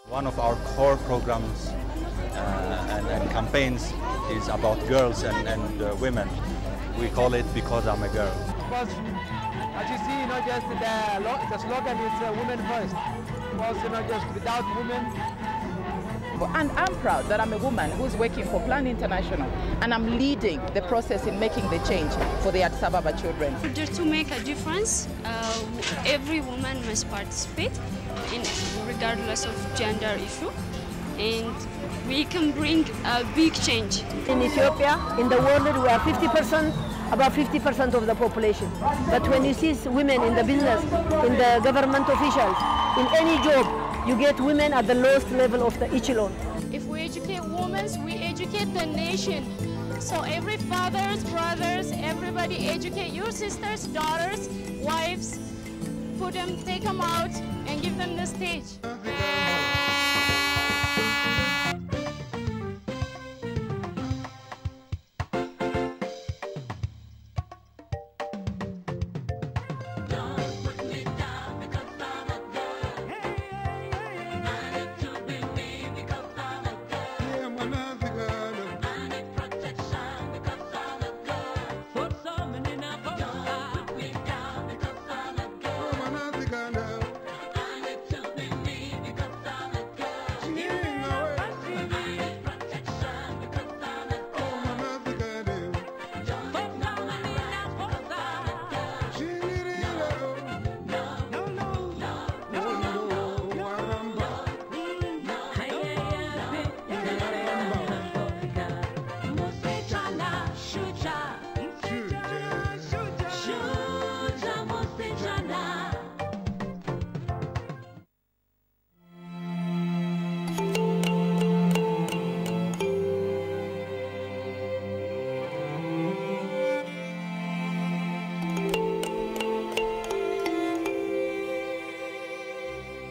One of our core programs and campaigns is about girls and women. We call it Because I'm a Girl. Because, as you see, the slogan is women first. Because, just without women. And I'm proud that I'm a woman who's working for Plan International, and I'm leading the process in making the change for the Addis Ababa children. In order to make a difference, every woman must participate, regardless of gender issue, and we can bring a big change. In Ethiopia, in the world, we are 50%, about 50% of the population. But when you see women in the business, in the government officials, in any job, you get women at the lowest level of the echelon. If we educate women, we educate the nation. So every fathers, brothers, everybody educate your sisters, daughters, wives, take them out and give them the stage.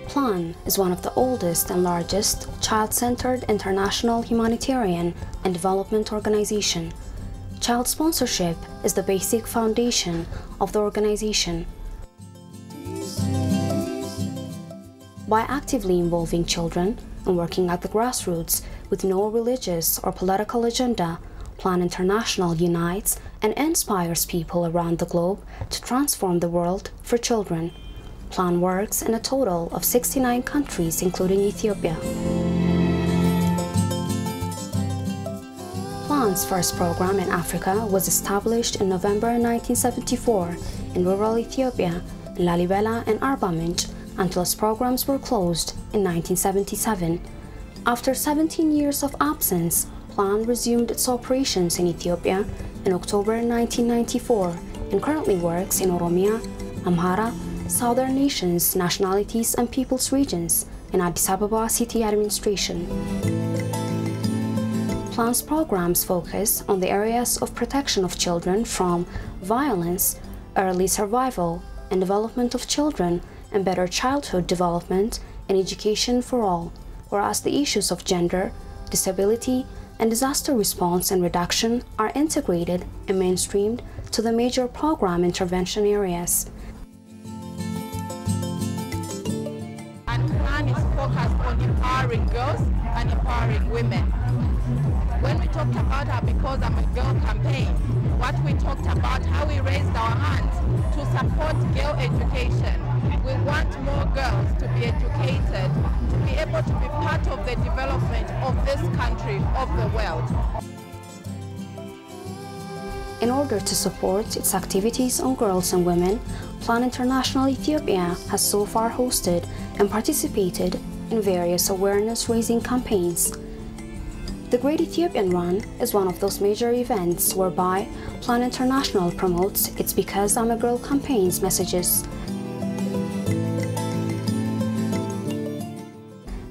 Plan is one of the oldest and largest child-centered international humanitarian and development organization. Child sponsorship is the basic foundation of the organization. By actively involving children and working at the grassroots with no religious or political agenda, Plan International unites and inspires people around the globe to transform the world for children. Plan works in a total of 69 countries, including Ethiopia. Plan's first program in Africa was established in November 1974 in rural Ethiopia, in Lalibela and Arba Minch, until its programs were closed in 1977. After 17 years of absence, Plan resumed its operations in Ethiopia in October 1994 and currently works in Oromia, Amhara, Southern nations, nationalities and peoples regions in Addis Ababa city administration. Plan's programs focus on the areas of protection of children from violence, early survival and development of children, and better childhood development and education for all, whereas the issues of gender, disability, and disaster response and reduction are integrated and mainstreamed to the major program intervention areas. Plan is focused on empowering girls and empowering women. When we talked about our Because I'm a Girl campaign, what we talked about, how we raised our hands to support girl education. We want more girls to be educated, to be able to be part of the development of this country, of the world. In order to support its activities on girls and women, Plan International Ethiopia has so far hosted and participated in various awareness-raising campaigns. The Great Ethiopian Run is one of those major events whereby Plan International promotes its Because I'm a Girl campaign's messages.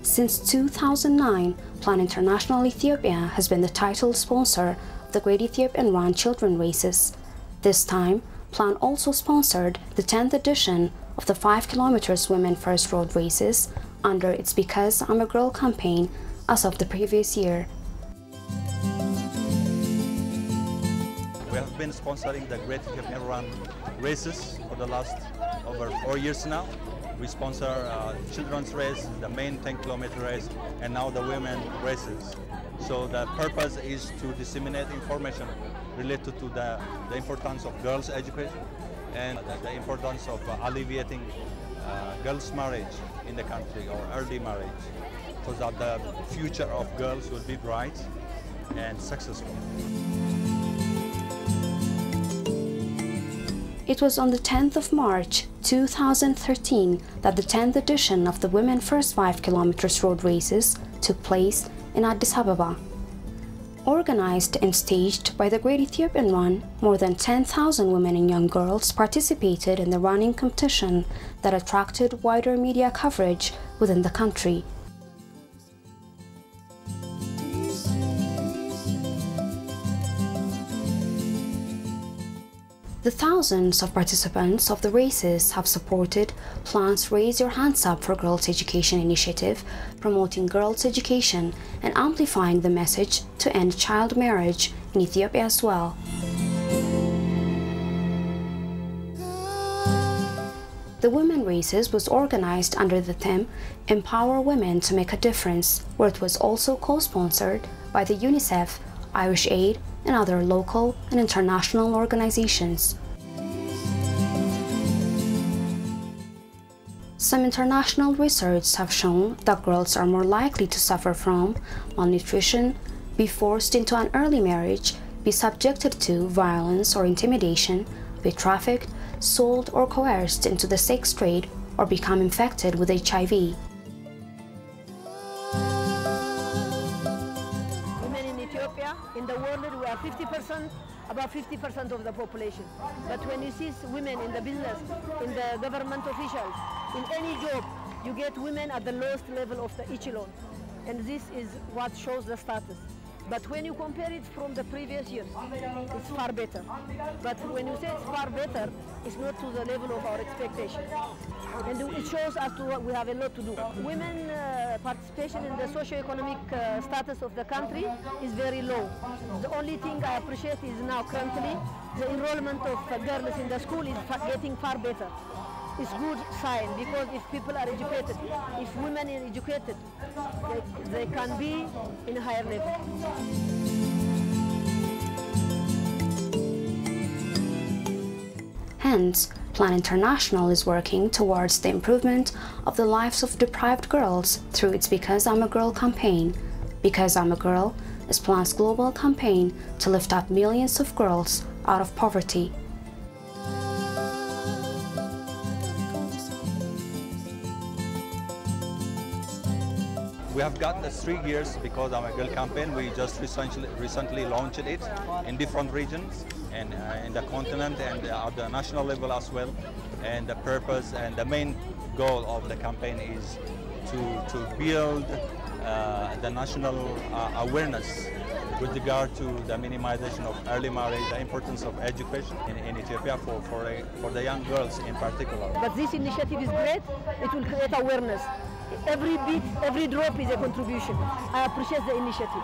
Since 2009, Plan International Ethiopia has been the title sponsor of the Great Ethiopian Run children races. This time, Plan also sponsored the 10th edition of the 5 km Women First Road races under its Because I'm a Girl campaign as of the previous year. We have been sponsoring the Great Ethiopian Run races for the last over 4 years now. We sponsor children's race, the main 10-kilometer race, and now the women races. So the purpose is to disseminate information related to the importance of girls' education and the importance of alleviating girls' marriage in the country, or early marriage, so that the future of girls will be bright and successful. It was on the 10th of March 2013 that the 10th edition of the Women First 5 Kilometers road races took place in Addis Ababa. Organized and staged by the Great Ethiopian Run, more than 10,000 women and young girls participated in the running competition that attracted wider media coverage within the country. The thousands of participants of the races have supported Plant's Raise Your Hands Up for Girls Education initiative, promoting girls' education and amplifying the message to end child marriage in Ethiopia as well. The Women Races was organized under the theme Empower Women to Make a Difference, where it was also co-sponsored by the UNICEF, Irish Aid, and other local and international organizations. Some international research have shown that girls are more likely to suffer from malnutrition, be forced into an early marriage, be subjected to violence or intimidation, be trafficked, sold or coerced into the sex trade, or become infected with HIV. In the world, we are 50%, about 50% of the population. But when you see women in the business, in the government officials, in any job, you get women at the lowest level of the echelon. And this is what shows the status. But when you compare it from the previous years, it's far better. But when you say it's far better, it's not to the level of our expectation. And it shows us we have a lot to do. Women participation in the socio-economic status of the country is very low. The only thing I appreciate is now currently the enrollment of girls in the school is getting far better. It's good sign, because if people are educated, if women are educated, they can be in a higher level. Hence, Plan International is working towards the improvement of the lives of deprived girls through its Because I'm a Girl campaign. Because I'm a Girl is Plan's global campaign to lift up millions of girls out of poverty. We have got the 3 years Because I'm a Girl campaign. We just recently launched it in different regions and in the continent and at the national level as well. And the purpose and the main goal of the campaign is to build the national awareness with regard to the minimization of early marriage, the importance of education in Ethiopia for the young girls in particular. But this initiative is great. It will create awareness. Every bit, every drop is a contribution. I appreciate the initiative.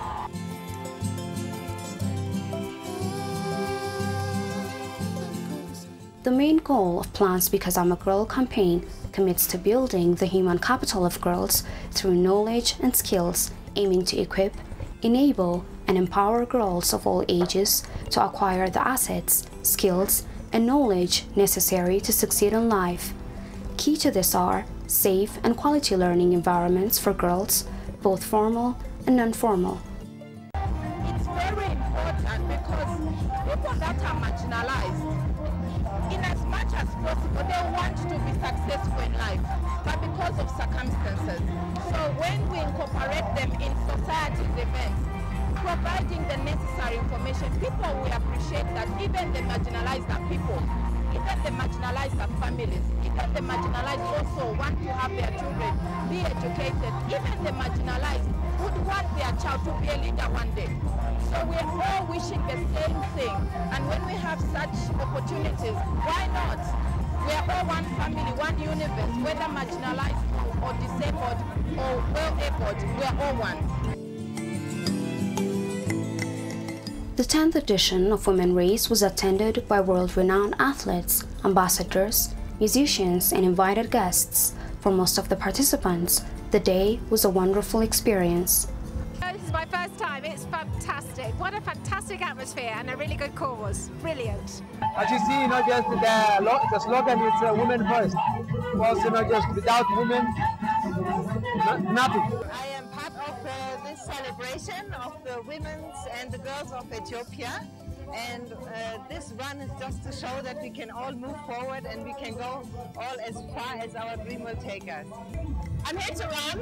The main goal of Plan's Because I'm a Girl campaign commits to building the human capital of girls through knowledge and skills, aiming to equip, enable, and empower girls of all ages to acquire the assets, skills, and knowledge necessary to succeed in life. Key to this are safe and quality learning environments for girls, both formal and non-formal. It's very important because people that are marginalized, in as much as possible, they want to be successful in life, but because of circumstances. So when we incorporate them in society's events, providing the necessary information, people will appreciate that even the marginalized are people. Even the marginalized are families. Even the marginalized also want to have their children be educated. Even the marginalized would want their child to be a leader one day. So we're all wishing the same thing. And when we have such opportunities, why not? We are all one family, one universe, whether marginalized or disabled or well-abled, we are all one. The 10th edition of Women Race was attended by world-renowned athletes, ambassadors, musicians, and invited guests. For most of the participants, the day was a wonderful experience. This is my first time. It's fantastic. What a fantastic atmosphere and a really good cause. Brilliant. As you see, the slogan is women first. Because, just without women, nothing. I am part of this celebration of the women's and the girls of Ethiopia. And this run is just to show that we can all move forward and we can go all as far as our dream will take us. I'm here to run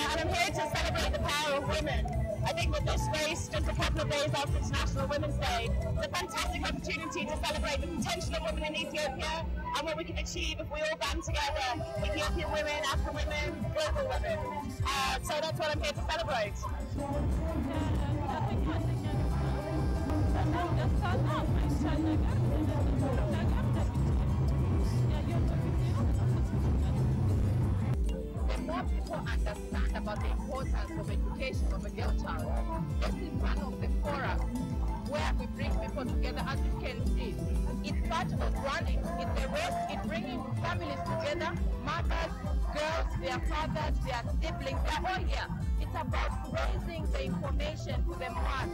and I'm here to celebrate the power of women. I think that this race, just a couple of days after International Women's Day, is a fantastic opportunity to celebrate the potential of women in Ethiopia and what we can achieve if we all band together, Ethiopian women, African women, global women. So that's what I'm here to celebrate. The more people understand about the importance of education of a girl child, this is one of the forums where we bring people together. As you can see, it's part of running, it's a race, it's bringing families together, mothers, girls, their fathers, their siblings, they're all here. It's about raising the information to the mass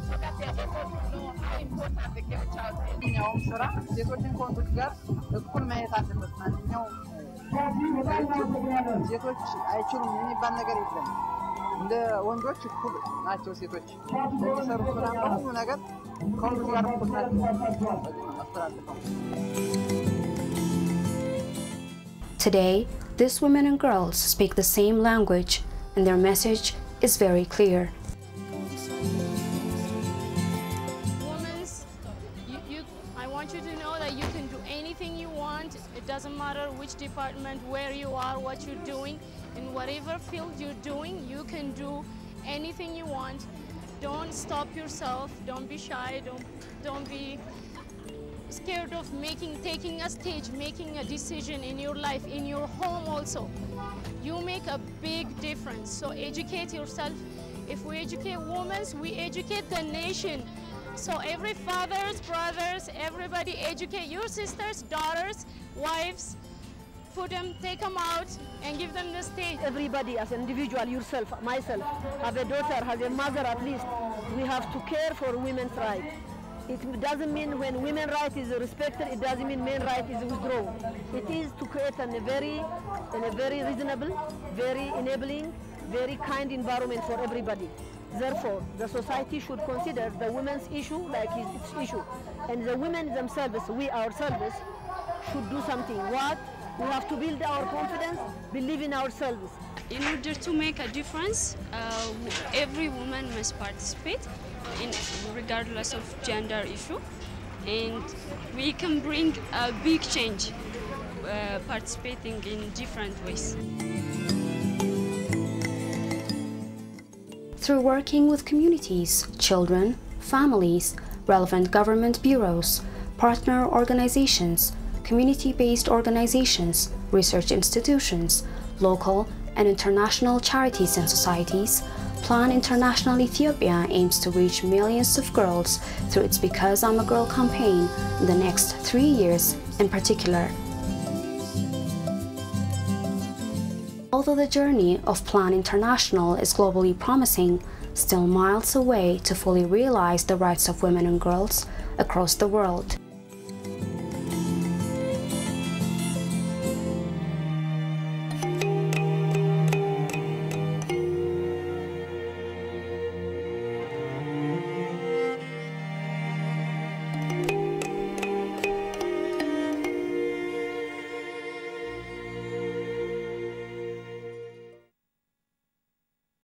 so that they're able to know how important the girl child is. ማንኛውም ስራ ሴቶችን ከወንዶች ጋር እኩል ማየት አለበት። ማንኛውም ሴቶች አይችሉም የሚባል ነገር የለም። እንደ ወንዶች እኩል ናቸው ሴቶች ለሚሰሩት ስራ ሁሉ ነገር ከወንዶች ጋር እኩል ናቸው። Today, these women and girls speak the same language, and their message is very clear. I want you to know that you can do anything you want. It doesn't matter which department, where you are, what you're doing. In whatever field you're doing, you can do anything you want. Don't stop yourself. Don't be shy. Don't be scared of taking a stage, making a decision in your life, in your home also. You make a big difference. So educate yourself. If we educate women, we educate the nation. So every fathers, brothers, everybody educate your sisters, daughters, wives, put them, take them out and give them the stage. Everybody as an individual, yourself, myself, have a daughter, have a mother at least, we have to care for women's rights. It doesn't mean when women's rights is respected, it doesn't mean men's rights is withdrawn. It is to create a very reasonable, very enabling, very kind environment for everybody. Therefore, the society should consider the women's issue like its issue. And the women themselves, we ourselves, should do something. What? We have to build our confidence, believe in ourselves. In order to make a difference, every woman must participate, regardless of gender issue. And we can bring a big change participating in different ways. Through working with communities, children, families, relevant government bureaus, partner organizations, community-based organizations, research institutions, local and international charities and societies, Plan International Ethiopia aims to reach millions of girls through its Because I'm a Girl campaign in the next 3 years in particular. Although the journey of Plan International is globally promising, still miles away to fully realize the rights of women and girls across the world.